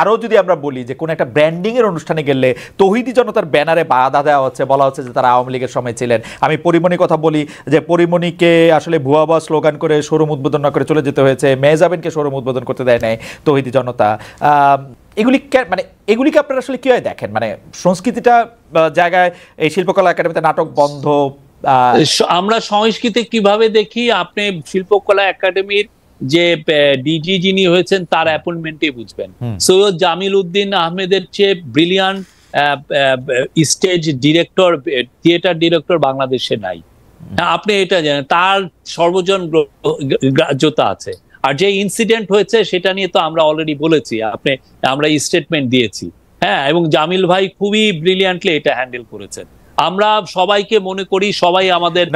আরও যদি আমরা বলি যে কোনো একটা ব্র্যান্ডিংয়ের অনুষ্ঠানে গেলে তৌহিদি জনতার ব্যানারে বাধা দেওয়া হচ্ছে, বলা হচ্ছে যে তারা আওয়ামী লীগের সময় ছিলেন। আমি পরিমণির কথা বলি যে পরিমণিকে আসলে ভুয়া ভুয়া স্লোগান করে শোরুম উদ্বোধন না করে চলে যেতে হয়েছে, মেহজাবিনকে শোরুম উদ্বোধন করতে দেয় নাই তৌহিদি জনতা। এগুলি মানে এগুলিকে আপনারা আসলে কীভাবে দেখেন? মানে সংস্কৃতিটা জায়গায় এই শিল্পকলা একাডেমিতে নাটক বন্ধ, আমরা সংস্কৃতি কিভাবে দেখি? আপনি শিল্পকলা একাডেমির যে ডিজি যিনি হয়েছেন তার অ্যাপয়েন্টমেন্টে বুঝবেন। সৈয়দ জামিল উদ্দিন আহমেদের চেয়ে brilliant stage director, theatre director বাংলাদেশে নাই। আপনি এটা জানেন, তার সর্বজন গ্রাহ্যতা আছে। আর যে ইনসিডেন্ট হয়েছে সেটা নিয়ে তো আমরা অলরেডি বলেছি, আমরা স্টেটমেন্ট দিয়েছি। হ্যাঁ, এবং জামিল ভাই খুবই ব্রিলিয়ান্টলি এটা হ্যান্ডেল করেছেন। আমরা সবাইকে মনে করি, সবাই আমাদের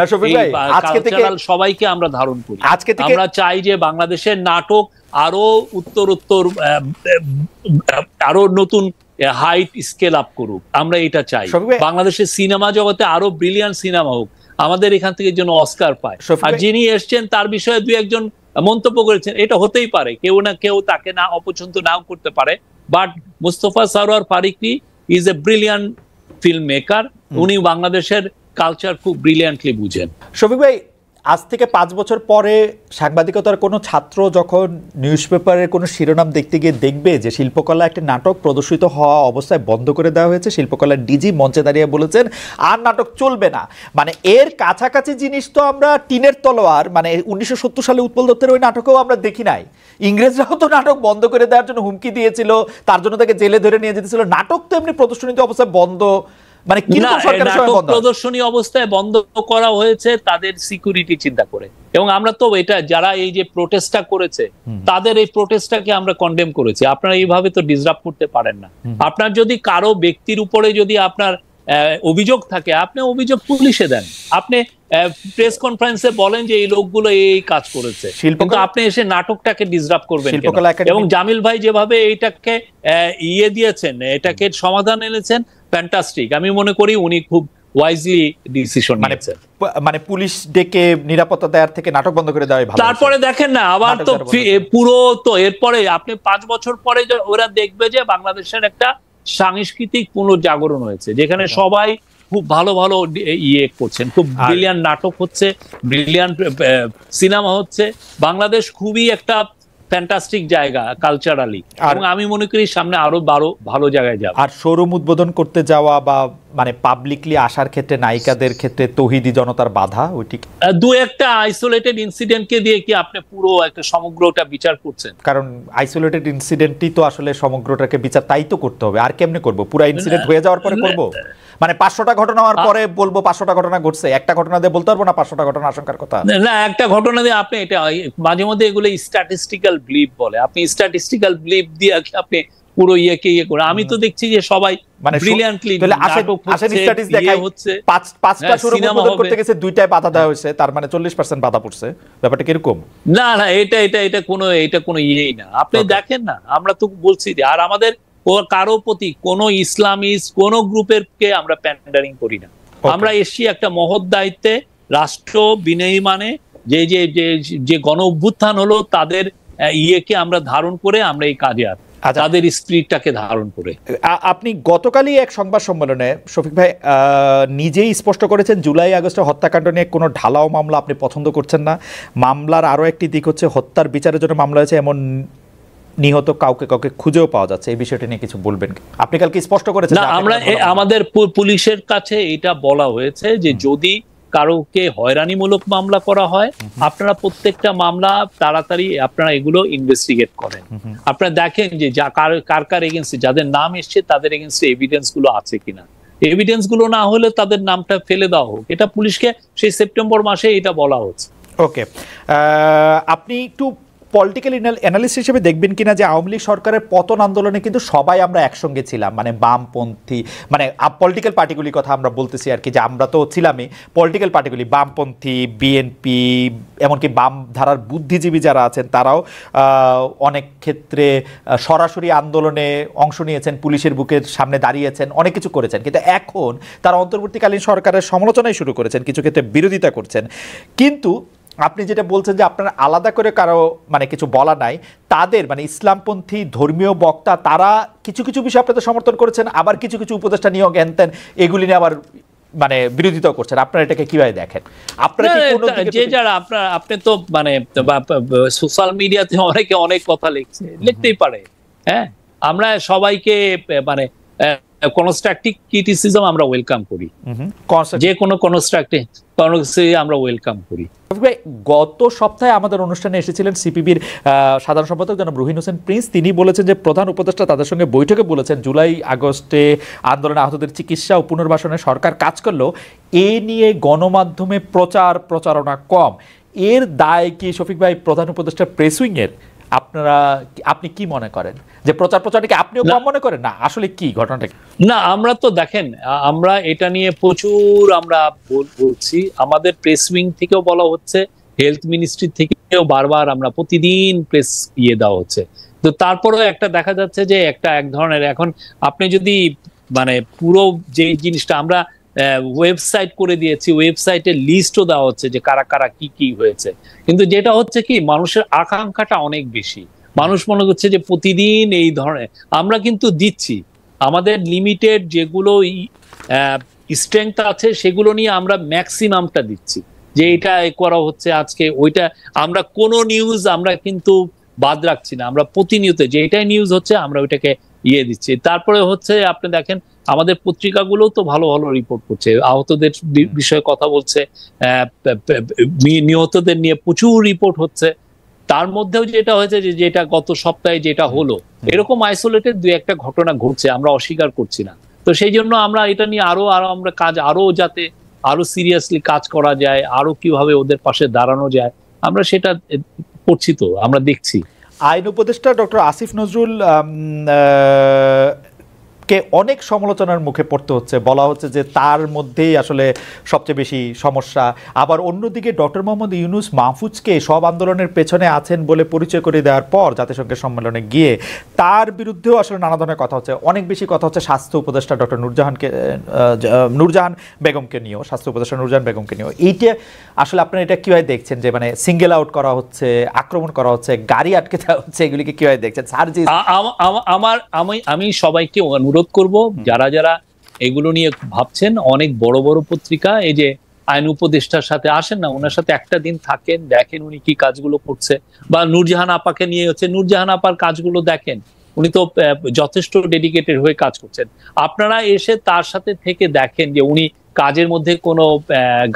কালচারাল সবাইকে আমরা ধারণ করি। আমরা চাই যে বাংলাদেশের নাটক আরো উত্তরোত্তর আরো নতুন হাইট স্কেল আপ করুক, আমরা এটা চাই। বাংলাদেশের সিনেমা জগতে আরো ব্রিলিয়ান্ট সিনেমা হোক, আমাদের এখান থেকে যেন অস্কার পায়। আর যিনি এসছেন তার বিষয়ে দুই একজন মন্তব্য করেছেন, এটা হতেই পারে, কেউ না কেউ তাকে না অপছন্দ নাও করতে পারে, but Mostofa Sarwar Farooki is a brilliant film maker. উনি বাংলাদেশের কালচার খুব ব্রিলিয়ান্টলি বুঝেন। শফিক ভাই, আজ থেকে 5 বছর পরে সাংবাদিকতার কোনো ছাত্র যখন নিউজ পেপারের কোনো শিরোনাম দেখতে গিয়ে দেখবে যে শিল্পকলা একটি নাটক প্রদর্শিত হওয়া অবস্থায় বন্ধ করে দেওয়া হয়েছে, শিল্পকলার ডিজি মঞ্চে দাঁড়িয়ে বলেছেন আর নাটক চলবে না, মানে এর কাছাকাছি জিনিস তো আমরা টিনের তলোয়ার, মানে 1970 সালে উৎপল দত্তের ওই নাটকেও আমরা দেখি নাই। ইংরেজরাও তো নাটক বন্ধ করে দেওয়ার জন্য হুমকি দিয়েছিল, তার জন্য তাকে জেলে ধরে নিয়ে যেতেছিল। নাটক তো এমনি প্রদর্শনীত অবস্থায় বন্ধ, মানে প্রদর্শনী অবস্থায় বন্ধ করা হয়েছে তাদের সিকিউরিটি চিন্তা করে। এবং আমরা তো এটা, যারা এই যে প্রোটেস্টটা করেছে তাদের এই প্রোটেস্টটাকে আমরা কন্ডেম করেছি। আপনারা এইভাবে তো ডিসরাপ্ট করতে পারেন না। আপনার যদি কারো ব্যক্তির উপরে যদি আপনার অভিযোগ থাকে, আপনি অভিযোগ পুলিশে দেন, আপনি প্রেস কনফারেন্সে বলেন যে এই লোকগুলো এই কাজ করেছে, কিন্তু আপনি এসে নাটকটাকে ডিসরাপ্ট করবেন। এবং জামিল ভাই যেভাবে এইটাকে দিয়েছেন, এটাকে সমাধান এনেছেন, ফ্যান্টাস্টিক। আমি মনে করি উনি খুব ওয়াইজলি ডিসিশন নিয়েছেন। মানে পুলিশ ডেকে নিরাপত্তা দেওয়ার থেকে নাটক বন্ধ করে দেওয়া ভালো। তারপরে দেখেন না, আবার তো পুরো তো এরপরে আপনি 5 বছর পরে ওরা দেখবে যে বাংলাদেশের একটা সাংস্কৃতিক পুনর্জাগরণ হয়েছে, যেখানে সবাই খুব ভালো ভালো করছেন, খুব ব্রিলিয়ান্ট নাটক হচ্ছে, ব্রিলিয়ান্ট সিনেমা হচ্ছে। বাংলাদেশ খুবই একটা ফ্যান্টাস্টিক জায়গা কালচারালি, এবং আমি মনে করি সামনে আরো ভালো জায়গায় যাবে। আর শোরুম উদ্বোধন করতে যাওয়া বা মানে পাবলিকলি আসার ক্ষেত্রে নায়িকাদের ক্ষেত্রে তৌহিদি জনতার বাধা, ওইটি দু একটা আইসোলেটেড ইনসিডেন্টকে দিয়ে কি আপনি পুরো একটা সমগ্রটা বিচার করছেন? কারণ আইসোলেটেড ইনসিডেন্টই তো আসলে সমগ্রটাকে বিচার, তাই তো করতে হবে। আর কেমনে করব? পুরো ইনসিডেন্ট হয়ে যাওয়ার পরে করব? মানে 500টা ঘটনা হওয়ার পরে বলবো 500টা ঘটনা ঘটছে, একটা ঘটনা দিয়ে বলতে পারবো না 500টা ঘটনা আশঙ্কার কথা না। একটা ঘটনা দিয়ে আপনি এটা মাঝে মধ্যে এগুলো স্ট্যাটিস্টিক্যাল বিলিভ বলে, আপনি স্ট্যাটিস্টিক্যাল বিলিভ দিয়ে আপনি পুরো ইয়ে করে। আমি তো দেখছি যে সবাই মানে ব্রিলিয়ান্টলি হচ্ছে, 5টা শোরুম উদ্বোধন করতে গেছে 2টায় বাধা দেওয়া হয়েছে, তার মানে 40% বাধা পড়ছে। ব্যাপারটা কিরকম? না না, এটা কোনো ইয়েই না। আপনি দেখেন না, আমরা তো বলছি যে, আর আমাদের কারো প্রতি কোন ইসলামিস্ট কোন গ্রুপের কে আমরা প্যান্ডারিং করি না। আমরা এসছি একটা মহৎ দায়িত্বে, রাষ্ট্র বিনির্মাণে যে গণ অভ্যুত্থান হলো তাদের ইয়েকে আমরা ধারণ করে আমরা এই কাজে আছি, তাদের স্পিরিটটাকে ধারণ করে। আপনি গতকালই এক সংবাদ সম্মেলনে শফিক ভাই নিজেই স্পষ্ট করেছেন জুলাই আগস্টের হত্যাকাণ্ড নিয়ে কোনো ঢালাও মামলা আপনি পছন্দ করছেন না। মামলার আরো একটি দিক হচ্ছে হত্যার বিচারের জন্য মামলা হয়েছে এমন নিহত কাউকে খুঁজেও পাওয়া যাচ্ছে। এই বিষয়টা নিয়ে কিছু বলবেন? আপনি কালকে স্পষ্ট করেছেন না, আমরা আমাদের পুলিশের কাছে এটা বলা হয়েছে যে যদি কারোকে হয়রানিমূলক মামলা করা হয়, আপনারা প্রত্যেকটা মামলা তাড়াতাড়ি আপনারা এগুলো ইনভেস্টিগেট করেন। আপনারা দেখেন যে কার এগেইনস্টে যাদের নাম এসছে তাদের এগেইনস্টে এভিডেন্স গুলো আছে কিনা। এভিডেন্স গুলো না হলে তাদের নামটা ফেলে দেওয়া হোক। এটা পুলিশকে সেই সেপ্টেম্বর মাসে এটা বলা হচ্ছে। ওকে, আপনি একটু পলিটিক্যাল অ্যানালিস্ট হিসেবে দেখবেন কিনা যে আওয়ামী লীগ সরকারের পতন আন্দোলনে কিন্তু সবাই আমরা একসঙ্গে ছিলাম, মানে বামপন্থী, মানে পলিটিক্যাল পার্টিগুলির কথা আমরা বলতেছি আর কি, যে আমরা তো ছিলামই পলিটিক্যাল পার্টিগুলি, বামপন্থী, বিএনপি, এমনকি বাম ধারার বুদ্ধিজীবী যারা আছেন তারাও অনেক ক্ষেত্রে সরাসরি আন্দোলনে অংশ নিয়েছেন, পুলিশের বুকের সামনে দাঁড়িয়েছেন, অনেক কিছু করেছেন। কিন্তু এখন তারা অন্তর্বর্তীকালীন সরকারের সমালোচনাই শুরু করেছেন, কিছু ক্ষেত্রে বিরোধিতা করছেন। কিন্তু আপনি যেটা বলছেন যে আপনারা আলাদা করে কারো মানে কিছু বলা নাই, তাদের মানে ইসলামপন্থী ধর্মীয় বক্তা তারা কিছু কিছু বিষয় আপনাদের সমর্থন করেছেন, আবার কিছু কিছু উপদেষ্টা নিয়োগ এনতেন এগুলি নিয়ে আবার মানে বিরোধিতা করছেন। আপনারা এটাকে কিভাবে দেখেন? আপনারা যে যারা আপনি তো মানে সোশ্যাল মিডিয়াতে অনেকে অনেক কথা লিখতেই পারে। হ্যাঁ, আমরা সবাইকে মানে কনস্ট্রাকটিভ ক্রিটিসিজম আমরা ওয়েলকাম করি, যে কোনো কনস্ট্রাকটিভ আমরা ওয়েলকাম করি। গত সপ্তাহে আমাদের অনুষ্ঠানে এসেছিলেন সিপিবির সাধারণ সম্পাদক জনাব রুহিন হোসেন প্রিন্স। তিনি বলেছেন যে প্রধান উপদেষ্টা তাদের সঙ্গে বৈঠকে বলেছেন জুলাই আগস্টে আন্দোলনে আহতদের চিকিৎসা ও পুনর্বাসনে সরকার কাজ করলেও এ নিয়ে গণমাধ্যমে প্রচারণা কম। এর দায় কি শফিক ভাই প্রধান উপদেষ্টা প্রেস উইংয়ের? আপনি কি মনে করেন যে প্রচারণাকে আপনিও কম মনে করেন? না আসলে কি ঘটনাটা? না, আমরা তো দেখেন, আমরা এটা নিয়ে প্রচুর আমরা বলছি, আমাদের প্রেস উইং থেকেও বলা হচ্ছে, হেলথ মিনিস্ট্রি থেকেও বারবার আমরা প্রতিদিন প্রেস দেওয়া হচ্ছে। তো তারপরেও একটা দেখা যাচ্ছে যে এক ধরনের, এখন আপনি যদি মানে পুরো যে জিনিসটা আমরা ওয়েবসাইট করে দিয়েছি, ওয়েবসাইটের লিস্টও দেওয়া হচ্ছে যে কারা কারা কি কি হয়েছে, কিন্তু যেটা হচ্ছে কি মানুষের আকাঙ্ক্ষাটা অনেক বেশি। মানুষ মনে করছে যে প্রতিদিন এই ধরনের আমরা কিন্তু দিচ্ছি, আমাদের লিমিটেড যেগুলো স্ট্রেংথ আছে সেগুলো নিয়ে আমরা ম্যাক্সিমামটা দিচ্ছি, যে এটা করা হচ্ছে আজকে ওইটা। আমরা কোনো নিউজ আমরা কিন্তু বাদ রাখছি না, আমরা প্রতিনিয়ত যেটাই নিউজ হচ্ছে আমরা ওইটাকে দিচ্ছি। তারপরে হচ্ছে আপনি দেখেন আমাদের পত্রিকাগুলো তো ভালো ভালো রিপোর্ট করছে, আহতদের বিষয়ে কথা বলছে, নিহতদের নিয়ে প্রচুর রিপোর্ট হচ্ছে। তার মধ্যেও যেটা হয়েছে যে যেটা গত সপ্তাহে যেটা হলো, এরকম আইসোলেটেড দুই একটা ঘটনা ঘটছে, আমরা অস্বীকার করছি না। তো সেই জন্য আমরা এটা নিয়ে আরো আমরা কাজ, আরো যাতে আরো সিরিয়াসলি কাজ করা যায়, আরো কিভাবে ওদের পাশে দাঁড়ানো যায়, আমরা সেটা করছি। তো আমরা দেখছি আইন উপদেষ্টা ডক্টর আসিফ নজরুল কে অনেক সমালোচনার মুখে পড়তে হচ্ছে, বলা হচ্ছে যে তার মধ্যেই আসলে সবচেয়ে বেশি সমস্যা। আবার অন্যদিকে ডক্টর মোহাম্মদ ইউনূস মাহফুজকে সব আন্দোলনের পেছনে আছেন বলে পরিচয় করে দেওয়ার পর জাতিসংঘের সম্মেলনে গিয়ে তার বিরুদ্ধেও আসলে নানা ধরনের কথা হচ্ছে। অনেক বেশি কথা হচ্ছে স্বাস্থ্য উপদেষ্টা ডক্টর নূরজাহান বেগমকে নিয়েও, স্বাস্থ্য উপদেষ্টা নূরজাহান বেগমকে নিয়েও। এইটা আসলে আপনারা এটা কীভাবে দেখছেন যে মানে সিঙ্গেল আউট করা হচ্ছে, আক্রমণ করা হচ্ছে, গাড়ি আটকে দেওয়া হচ্ছে, এগুলিকে কীভাবে দেখছেন? আমি সবাইকে অনুরোধ করব, যারা যারা এগুলো নিয়ে ভাবছেন, অনেক বড় বড় পত্রিকা এই যে আইন উপদেষ্টার সাথে আসেন না, ওনার সাথে একটা দিন থাকেন, দেখেন উনি কি কাজগুলো করছে। বা নূরজাহান আপাকে নিয়ে হচ্ছে, নূরজাহান আপার কাজগুলো দেখেন, উনি তো যথেষ্ট ডেডিকেটেড হয়ে কাজ করছেন। আপনারা এসে তার সাথে থেকে দেখেন যে উনি কাজের মধ্যে কোনো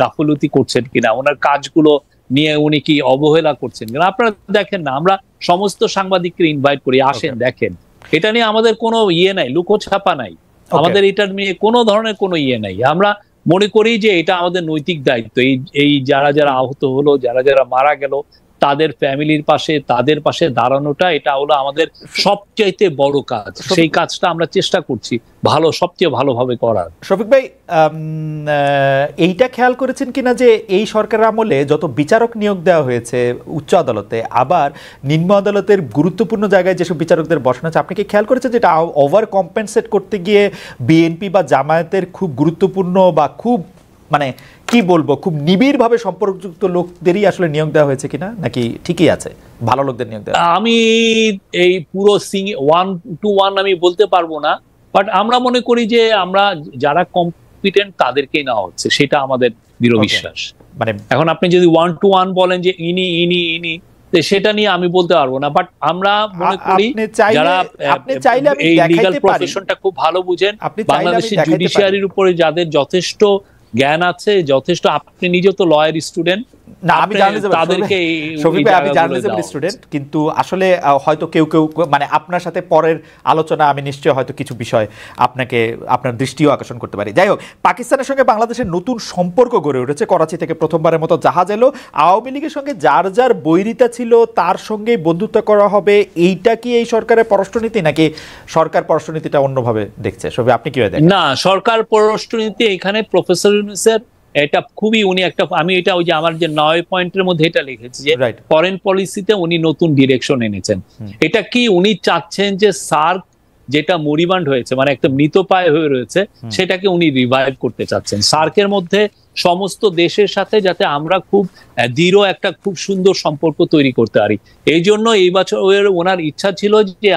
গাফলতি করছেন কিনা, ওনার কাজগুলো নিয়ে উনি কি অবহেলা করছেন কিনা, আপনারা দেখেন না। আমরা সমস্ত সাংবাদিককে ইনভাইট করি, আসেন দেখেন। এটা নিয়ে আমাদের কোনো নাই, লুকোছাপা নাই, আমাদের এটার নিয়ে কোনো ধরনের কোনো নাই। আমরা মনে করি যে এটা আমাদের নৈতিক দায়িত্ব, এই যারা যারা আহত হলো, যারা যারা মারা গেল, তাদের ফ্যামিলির পাশে, তাদের পাশে দাঁড়ানোটা এটা হলো আমাদের সবচাইতে বড় কাজ। সেই কাজটা আমরা চেষ্টা করছি সবচেয়ে ভালোভাবে করার। শফিক ভাই, এইটা খেয়াল করেছেন কিনা যে এই সরকারের আমলে যত বিচারক নিয়োগ দেওয়া হয়েছে উচ্চ আদালতে, আবার নিম্ন আদালতের গুরুত্বপূর্ণ জায়গায় যেসব বিচারকদের বসানো আছে, আপনি কি খেয়াল করেছেন যে এটা ওভার কম্পেনসেট করতে গিয়ে বিএনপি বা জামায়াতের খুব গুরুত্বপূর্ণ বা খুব মানে কি বলবো খুব নিবিড়ভাবে সম্পর্কযুক্ত লোকদেরই আসলে নিয়োগ দেওয়া হয়েছে কিনা, নাকি ঠিকই আছে ভালো লোকদের নিয়োগ দেওয়া? আমি এই পুরো 1-to-1 আমি বলতে পারবো না, বাট আমরা মনে করি যে আমরা যারা কম্পিটেন্ট তাদেরকেই নেওয়া হচ্ছে, সেটা আমাদের দৃঢ় বিশ্বাস। মানে এখন আপনি যদি 1-to-1 বলেন যে ইনি সেটা নিয়ে আমি বলতে পারবো না, বাট আমরা মনে করি যারা এই লিগ্যাল প্রফেশনটা খুব ভালো বুঝেন, বাংলাদেশের জুডিশিয়ারির উপরে যাদের যথেষ্ট জ্ঞান আছে, যথেষ্ট, আপনি নিজে তো লয়ার স্টুডেন্ট, না আমি জার্নালিজম স্টুডেন্ট, কিন্তু আসলে হয়তো কেউ মানে আপনার সাথে পরের আলোচনা আমি নিশ্চয়ই হয়তো কিছু বিষয় আপনার দৃষ্টিও আকর্ষণ করতে পারি। যাই হোক, পাকিস্তানের সঙ্গে বাংলাদেশের নতুন সম্পর্ক গড়ে উঠেছে। করাচি থেকে প্রথমবারের মতো জাহাজ এলো। আওয়ামী লীগের সঙ্গে যার যার বৈরিতা ছিল তার সঙ্গে বন্ধুত্ব করা হবে, এইটা কি এই সরকারের পররাষ্ট্রনীতি, নাকি সরকার পররাষ্ট্রনীতিটা অন্যভাবে দেখছে? সবে আপনি কি দেখেন? না, সরকার পররাষ্ট্রনীতি এখানে প্রফেসর ইউনূসের এটা খুবই, উনি একটা, আমি এটা ওই যে আমার যে 9 পয়েন্টের মধ্যে এটা লিখেছি যে ফরেন পলিসিতে উনি নতুন ডিরেকশন এনেছেন। এটা কি উনি চাচ্ছেন যে সার্ক যেটা মরিবান্ড হয়েছে, মানে একটা মৃতপ্রায় হয়ে রয়েছে, সেটাকে উনি রিভাইভ করতে চাচ্ছেন। সার্কের মধ্যে সমস্ত দেশের সাথে যাতে আমরা খুব দৃঢ় একটা খুব সুন্দর সম্পর্ক তৈরি করতে পারি। এই জন্য এই বছর ওনার ইচ্ছা ছিল যে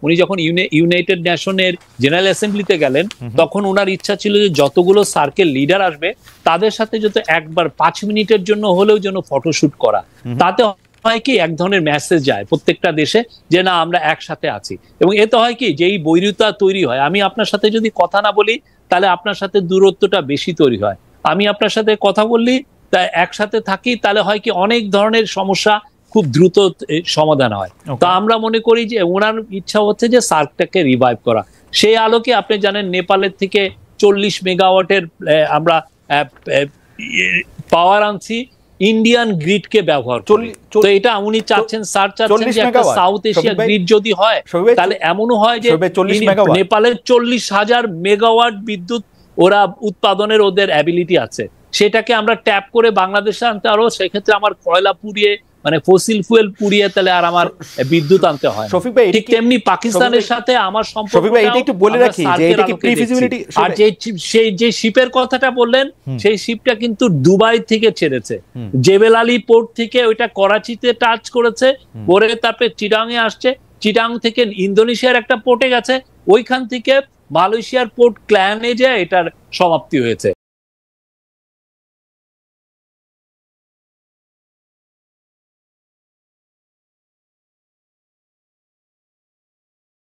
উনি যখন ইউনাইটেড নেশনের জেনারেল অ্যাসেম্বলিতে গেলেন, তখন ওনার ইচ্ছা ছিল যে যতগুলো সার্কেল লিডার আসবে তাদের সাথে যত একবার 5 মিনিটের জন্য হলেও যেন ফটোশুট করা। তাতে হয় কি, এক ধরনের মেসেজ যায় প্রত্যেকটা দেশে যে না আমরা একসাথে আছি। এবং এতে হয় কি, যেই বৈরিতা তৈরি হয়, আমি আপনার সাথে যদি কথা না বলি তাহলে আপনার সাথে দূরত্বটা বেশি তৈরি হয়। আমি আপনার সাথে কথা বললি, তাই একসাথে থাকি, তাহলে হয় কি অনেক ধরনের সমস্যা খুব দ্রুত সমাধান হয়। তো আমরা মনে করি যে ওনার ইচ্ছা হচ্ছে যে সার্কটাকে রিভাইভ করা। সেই আলোকে আপনি জানেন নেপালের থেকে 40 মেগাওয়াটের আমরা পাওয়ার আনছি, ইন্ডিয়ান গ্রিড কে ব্যবহার করি। তো এটা উনি চাচ্ছেন, স্যার চাচ্ছেন যে একটা সাউথ এশিয়া গ্রিড যদি হয় তাহলে এমনও হয় যে নেপালের 40,000 মেগাওয়াট বিদ্যুৎ ওরা উৎপাদনের ওদের অ্যাবিলিটি আছে, সেটাকে আমরা ট্যাপ করে বাংলাদেশে আনতে পারবো। সেক্ষেত্রে আমার কয়লা পুড়িয়ে মানে ফসিল ফুয়েল পুড়িয়ে তাহলে আর আমার বিদ্যুৎ আনতে হয়। ঠিক তেমনি পাকিস্তানের সাথে আমার সম্পর্ক। আর যে শিপের কথাটা বললেন, সেই শিপটা কিন্তু দুবাই থেকে ছেড়েছে, জেবেল আলী পোর্ট থেকে ওইটা করাচিতে টাচ করেছে, পরে তারপরে চিটাং এ আসছে, চিটাং থেকে ইন্দোনেশিয়ার একটা পোর্টে গেছে, ওইখান থেকে মালয়েশিয়ার পোর্ট ক্ল্যানে যে এটার সমাপ্তি হয়েছে।